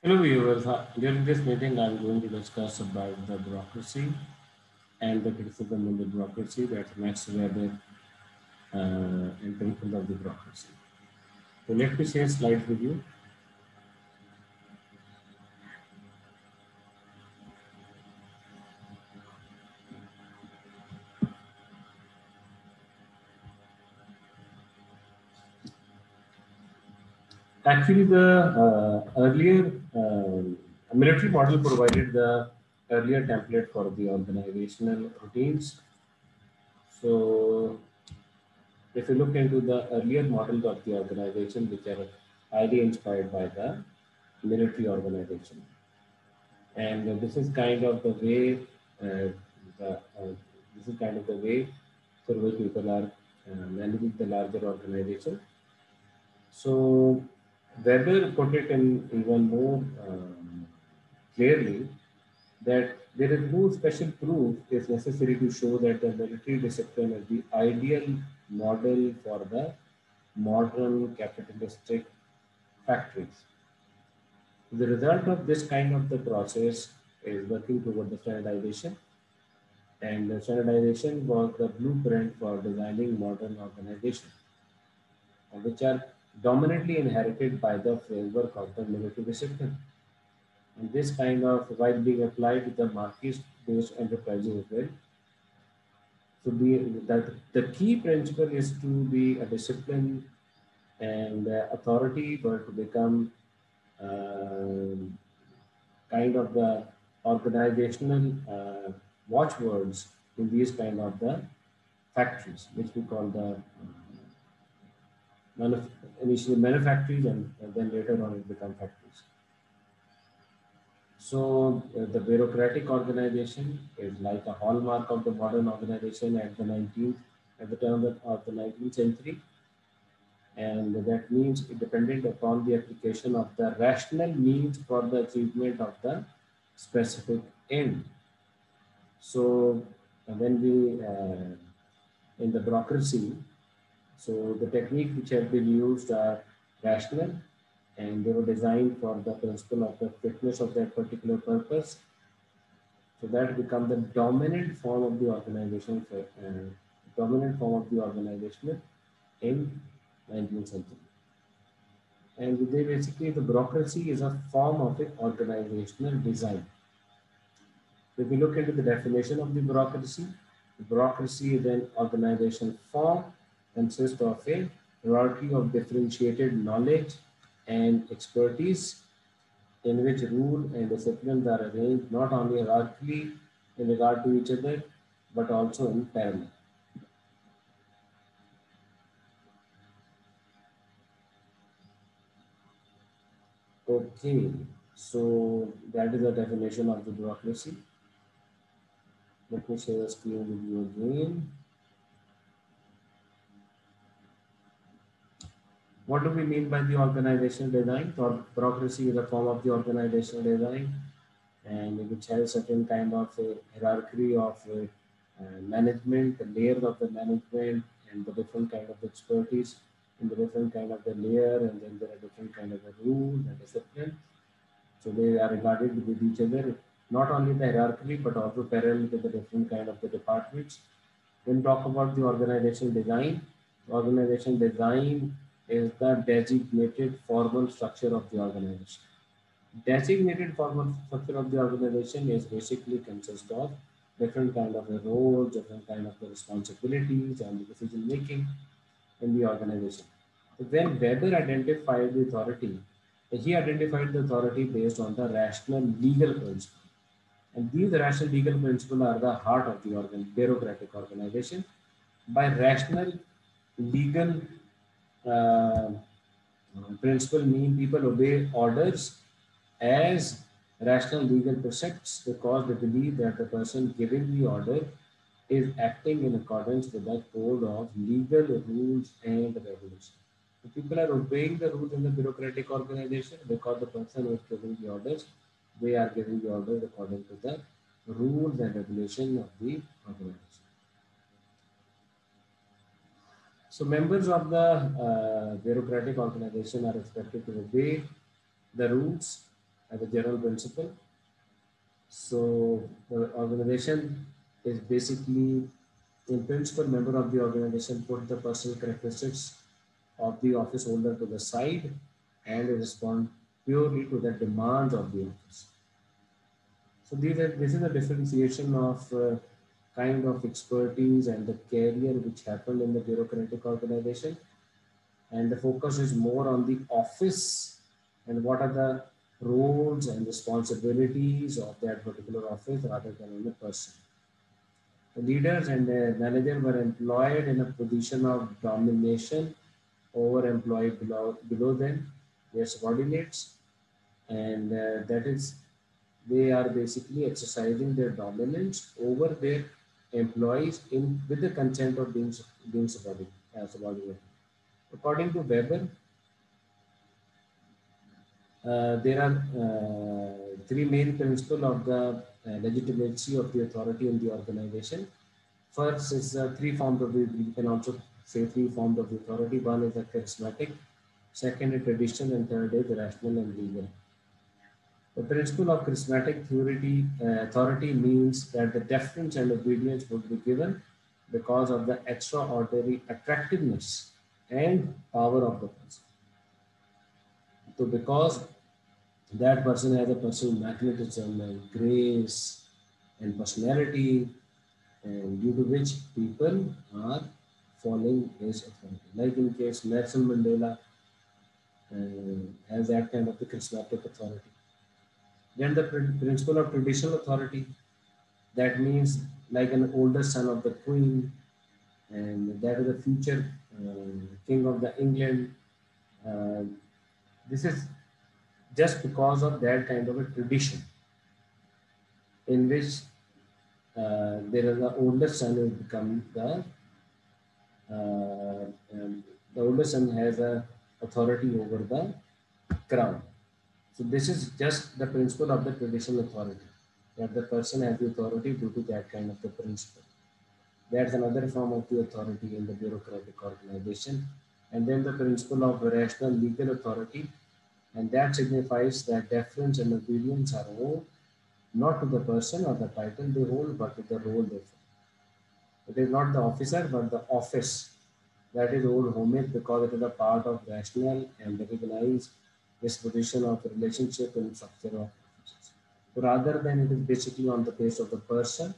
Hello viewers, during this meeting I am going to discuss about the bureaucracy and the criticism of the bureaucracy. That's Max Weber and principles of the bureaucracy. So let me share slides with you. Actually, the earlier military model provided the earlier template for the organizational routines. So if you look into the earlier models of the organization, which are highly inspired by the military organization. And this is kind of the way this is kind of the way for which people are managing the larger organization. So Weber put it in even more clearly that there is no special proof is necessary to show that the military discipline is the ideal model for the modern capitalistic factories. The result of this kind of the process is working toward the standardization, and the standardization was the blueprint for designing modern organizations, which are dominantly inherited by the framework of the military discipline. And this kind of while being applied to the market-based enterprises as well. So the key principle is to be a discipline and authority, but to become uh, kind of the organizational watchwords in these kind of the factories, which we call the initially manufactories and then later on it become factories. So the bureaucratic organization is like a hallmark of the modern organization at the turn of the 19th century, and that means it depended upon the application of the rational means for the achievement of the specific end. So when we in the bureaucracy, so the technique which have been used are rational, and they were designed for the principle of the fitness of that particular purpose. So that become the dominant form of the organization for dominant form of the organization in 19th century. And they basically the bureaucracy is a form of an organizational design. If we look into the definition of the bureaucracy is an organization form consists of a hierarchy of differentiated knowledge and expertise in which rule and disciplines are arranged not only hierarchically in regard to each other, but also in parallel. Okay, so that is the definition of the bureaucracy. Let me share the screen with you again. What do we mean by the organizational design? So bureaucracy is a form of the organizational design, and which has certain kind of a hierarchy of management, the layers of the management, and the different kind of expertise in the different kind of the layer, and then there are different kind of the rules and discipline. So they are regarded with each other, not only the hierarchy, but also parallel to the different kind of the departments. When we talk about the organization design is the designated formal structure of the organization. Designated formal structure of the organization is basically consist of different kind of the roles, different kind of the responsibilities and the decision making in the organization. So when Weber identified the authority, he identified the authority based on the rational legal principle. And these rational legal principles are the heart of the bureaucratic organization. By rational legal uh, principle mean people obey orders as rational legal precepts because they believe that the person giving the order is acting in accordance with the code of legal rules and regulations. So people are obeying the rules in the bureaucratic organization because the person who is giving the orders, they are giving the orders according to the rules and regulations of the organization. So members of the bureaucratic organization are expected to obey the rules as a general principle. So the organization is basically, in principle, member of the organization put the personal characteristics of the office holder to the side and respond purely to the demands of the office. So this is a differentiation of kind of expertise and the career which happened in the bureaucratic organization. And the focus is more on the office and what are the roles and responsibilities of that particular office rather than on the person. The leaders and the manager were employed in a position of domination over employee below them, their subordinates, and that is, they are basically exercising their dominance over their employees in with the consent of being subordinate. According to Weber, there are three main principles of the legitimacy of the authority in the organization. First is three forms of the, you can also say three forms of the authority. One is the charismatic, second is traditional, and third is rational and legal. The principle of charismatic authority means that the deference and obedience would be given because of the extraordinary attractiveness and power of the person. So because that person has a personal magnetism and grace and personality, and due to which people are following his authority. Like in case Nelson Mandela has that kind of the charismatic authority. Then the principle of traditional authority, that means like an older son of the queen, and that is the future king of the England. Uh, this is just because of that kind of a tradition in which there is the older son who become the older son has a authority over the crown. So this is just the principle of the traditional authority, that the person has the authority due to that kind of the principle. That's another form of the authority in the bureaucratic organization. And then the principle of rational legal authority, and that signifies that deference and obedience are owed not to the person or the title they hold, but to the role they fill. It is not the officer, but the office that is owed homage because it is a part of rational and recognized disposition of relationship and structure of offices. So rather than it is basically on the base of the person,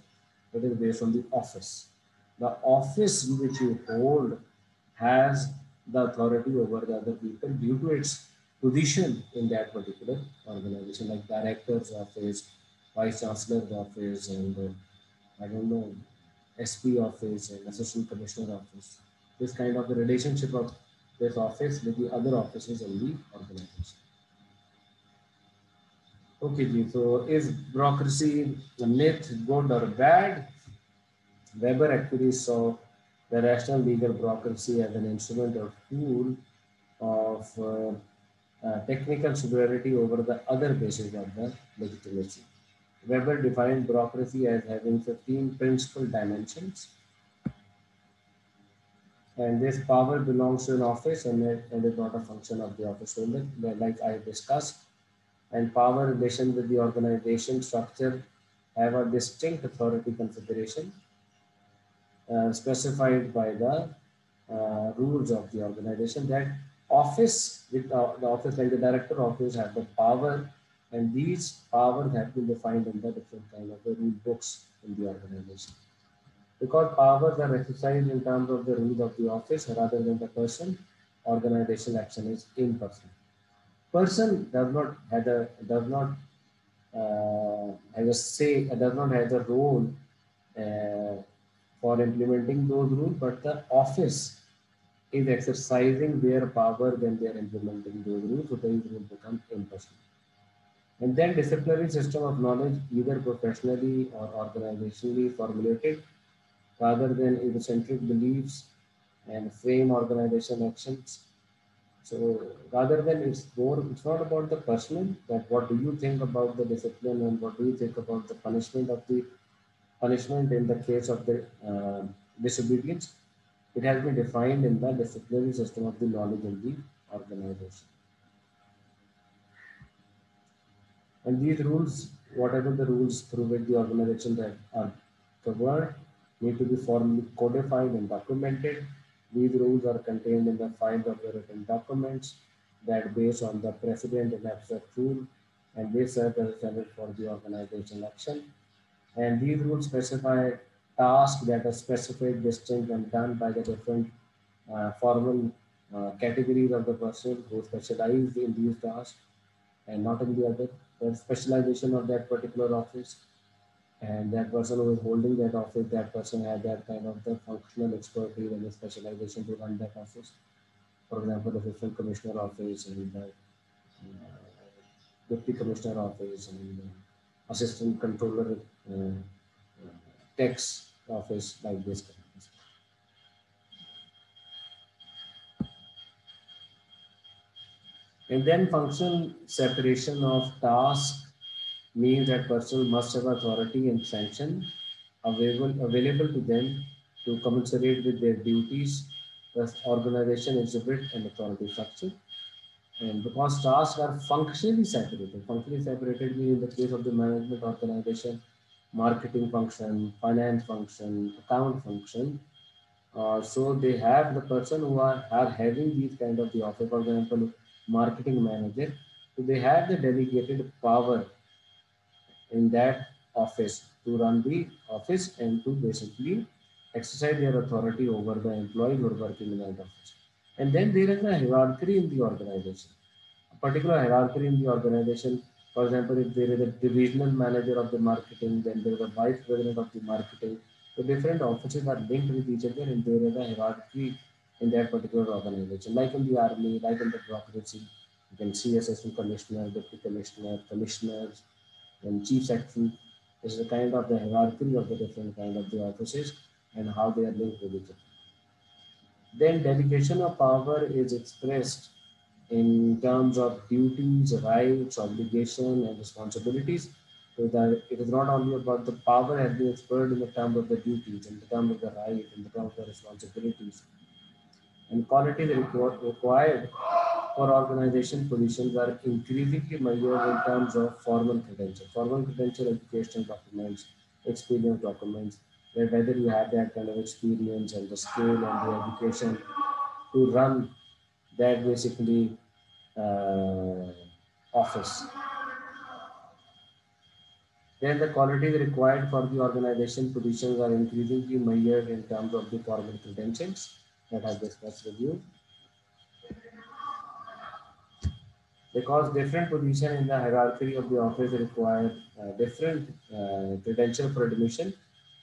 it is based on the office. The office which you hold has the authority over the other people due to its position in that particular organization, like director's office, vice chancellor's office, and I don't know, SP office and assistant commissioner office. This kind of the relationship of this office with the other offices in the organization. Okay, Ji. So is bureaucracy a myth, good or bad? Weber actually saw the rational legal bureaucracy as an instrument or tool of technical superiority over the other bases of the legitimacy. Weber defined bureaucracy as having 15 principal dimensions, and this power belongs to an office and is not a function of the office holder, like I discussed. And power relation with the organization structure have a distinct authority configuration specified by the rules of the organization. That office, with the office like the director office, have the power, and these powers have been defined in the different kind of the rule books in the organization. Because powers are exercised in terms of the rules of the office rather than the person, organizational action is impersonal. Person does not have a say, does not have a role uh, for implementing those rules, but the office is exercising their power when they are implementing those rules, so those rules become impersonal. And then disciplinary system of knowledge, either professionally or organizationally formulated, rather than egocentric beliefs and frame organization actions. So rather than it's not about the personal, that what do you think about the discipline and what do you think about the punishment in the case of the disobedience. It has been defined in the disciplinary system of the knowledge in the organization. And these rules, whatever the rules through which the organization that are covered, need to be formally codified and documented. These rules are contained in the files of the written documents that based on the precedent and abstract rule, and they serve as a standard for the organizational action. And these rules specify tasks that are specific, distinct, and done by the different formal categories of the person who specialize in these tasks and not in the other. The specialization of that particular office, and that person who is holding that office, that person has that kind of the functional expertise and the specialization to run that office. For example, the assistant commissioner office and the deputy commissioner office and the assistant controller tax office, like this kind of stuff. And then functional separation of task means that person must have authority and sanction available to them to commensurate with their duties. The organization exhibit an authority structure. And because tasks are functionally separated means in the case of the management organization, marketing function, finance function, account function. So they have the person who are having these kind of the office, for example, marketing manager. So they have the delegated power in that office to run the office and to basically exercise their authority over the employees who are working in that office. And then there is a hierarchy in the organization, a particular hierarchy in the organization. For example, if there is a divisional manager of the marketing, then there is a vice president of the marketing. The different offices are linked with each other, and there is a hierarchy in that particular organization. Like in the army, like in the bureaucracy, you can see assistant commissioner, deputy commissioner, commissioners, and chief secretary. This is a kind of the hierarchy of the different kind of the offices and how they are linked with each other. Then delegation of power is expressed in terms of duties, rights, obligation, and responsibilities. So that it is not only about the power has been expressed in the terms of the duties, in the terms of the right, in the terms of the responsibilities, and qualities required for organization positions are increasingly measured in terms of formal credential. Formal credential, educational documents, experience documents, where whether you have that kind of experience and the skill and the education to run that basically uh, office. Then the qualities required for the organization positions are increasingly measured in terms of the formal credentials that I discussed with you. Because different position in the hierarchy of the office require different credential for admission.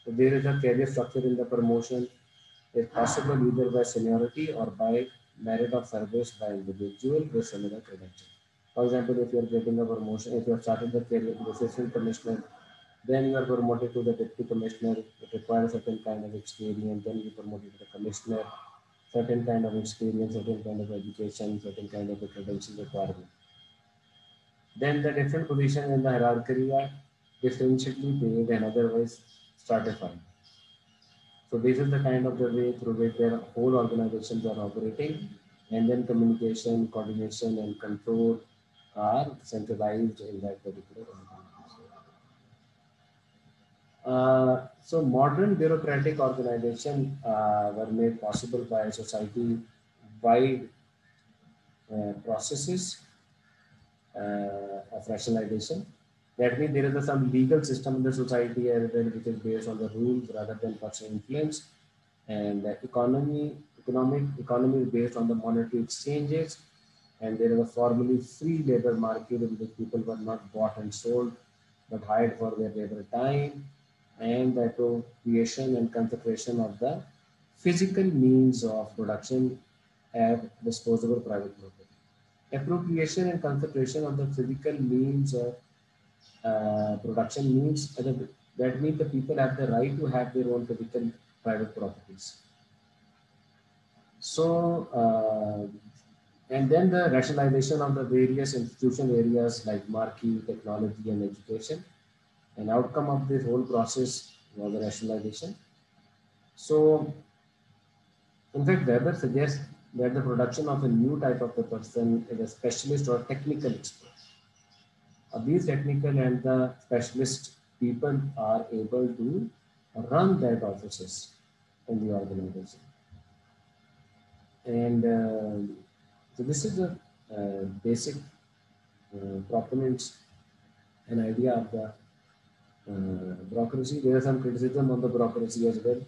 So there is a career structure in the promotion is possible either by seniority or by merit of service by individual with similar credential. For example, if you are getting a promotion, if you have started the career to the assistant commissioner, then you are promoted to the deputy commissioner. It requires certain kind of experience. Then you are promoted to the commissioner, certain kind of experience, certain kind of education, certain kind of a credential requirement. Then the different positions in the hierarchy are differentially paid and otherwise stratified. So this is the kind of the way through which their whole organizations are operating, and then communication, coordination, and control are centralized in that particular organization. So modern bureaucratic organization were made possible by society-wide processes of rationalization. That means there is some legal system in the society as well, which is based on the rules rather than personal influence. And the economy is based on the monetary exchanges. And there is a formally free labor market in which people were not bought and sold, but hired for their labor time, and the appropriation and concentration of the physical means of production at disposable private property. Appropriation and concentration of the physical means of production means that means the people have the right to have their own physical private properties. So, and then the rationalization of the various institutional areas like marketing, technology, and education. An outcome of this whole process was the rationalization. So, in fact, Weber suggests that the production of a new type of the person is a specialist or technical expert. These technical and the specialist people are able to run that offices in the organization. And so this is the basic proponents and idea of the bureaucracy. There is some criticism on the bureaucracy as well.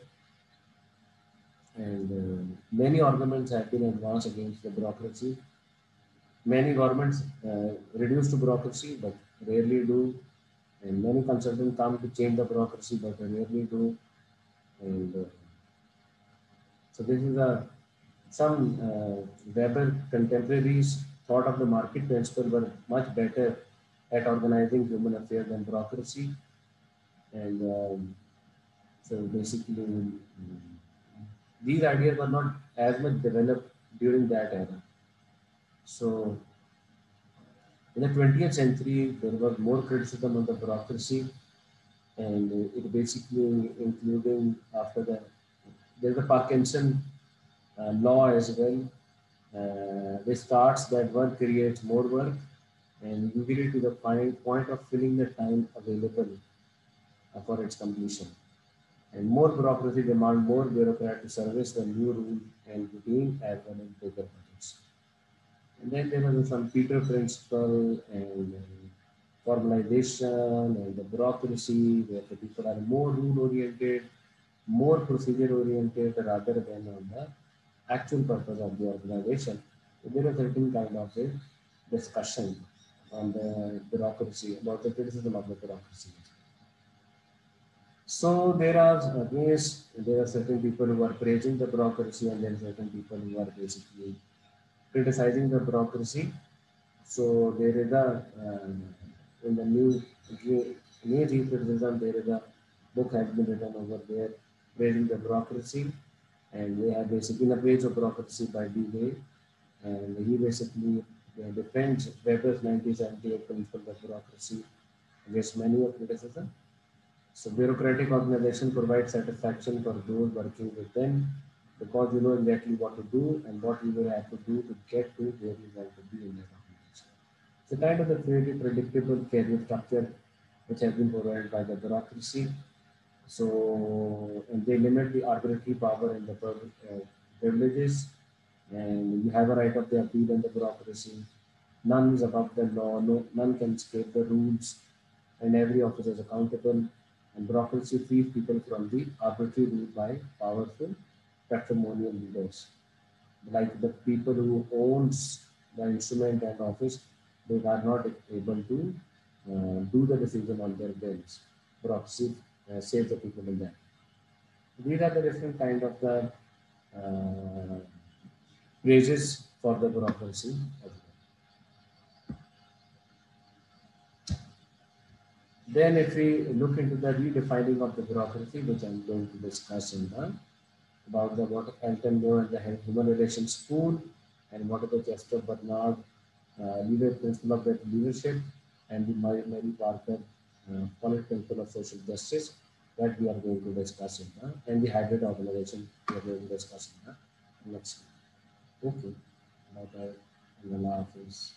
And many arguments have been advanced against the bureaucracy. Many governments reduce to bureaucracy, but rarely do. And many consultants come to change the bureaucracy, but rarely do. And so this is some Weber contemporaries thought of the market principle were much better at organizing human affairs than bureaucracy. And so basically, these ideas were not as much developed during that era. So in the 20th century, there was more criticism of the bureaucracy, and it basically including after that, there's the Parkinson law as well, which starts that work creates more work, and usually to the point of filling the time available for its completion. And more bureaucracy demand more bureaucrat to service the new rule and routine as well as bigger budgets. And then there was some Peter principle and formalization and the bureaucracy, where the people are more rule oriented, more procedure oriented rather than on the actual purpose of the organization. So there is a certain kind of a discussion on the bureaucracy, about the criticism of the bureaucracy. So there are there are certain people who are praising the bureaucracy, and there are certain people who are basically criticizing the bureaucracy. So there is a in the new criticism, there is a book has been written over there praising the bureaucracy, and they have basically a praise of bureaucracy by Dewey, and he basically defends Weber's 1978 principle of bureaucracy against many of criticism. So bureaucratic organization provides satisfaction for those working with them because you know exactly what to do and what you will have to do to get to where you want to be in that organization. So kind of the very predictable career structure which has been provided by the bureaucracy. So and they limit the arbitrary power and the privileges, and you have a right of the appeal and the bureaucracy. None is above the law, no, none can escape the rules, and every officer is accountable. And bureaucracy frees people from the arbitrary rule by powerful patrimonial leaders. Like the people who owns the instrument and office, they are not able to do the decision on their bills. Bureaucracy saves the people in that. These are the different kind of the uh, praises for the bureaucracy. Then if we look into the redefining of the bureaucracy, which I'm going to discuss in the about the what Elton Moore and the Human Relations School, and what are the Chester Bernard leader principle of that leadership, and the Mary Parker political principle of social justice that we are going to discuss in the, and the hybrid organization we are going to discuss in the next. Okay, bye bye. And the laugh is.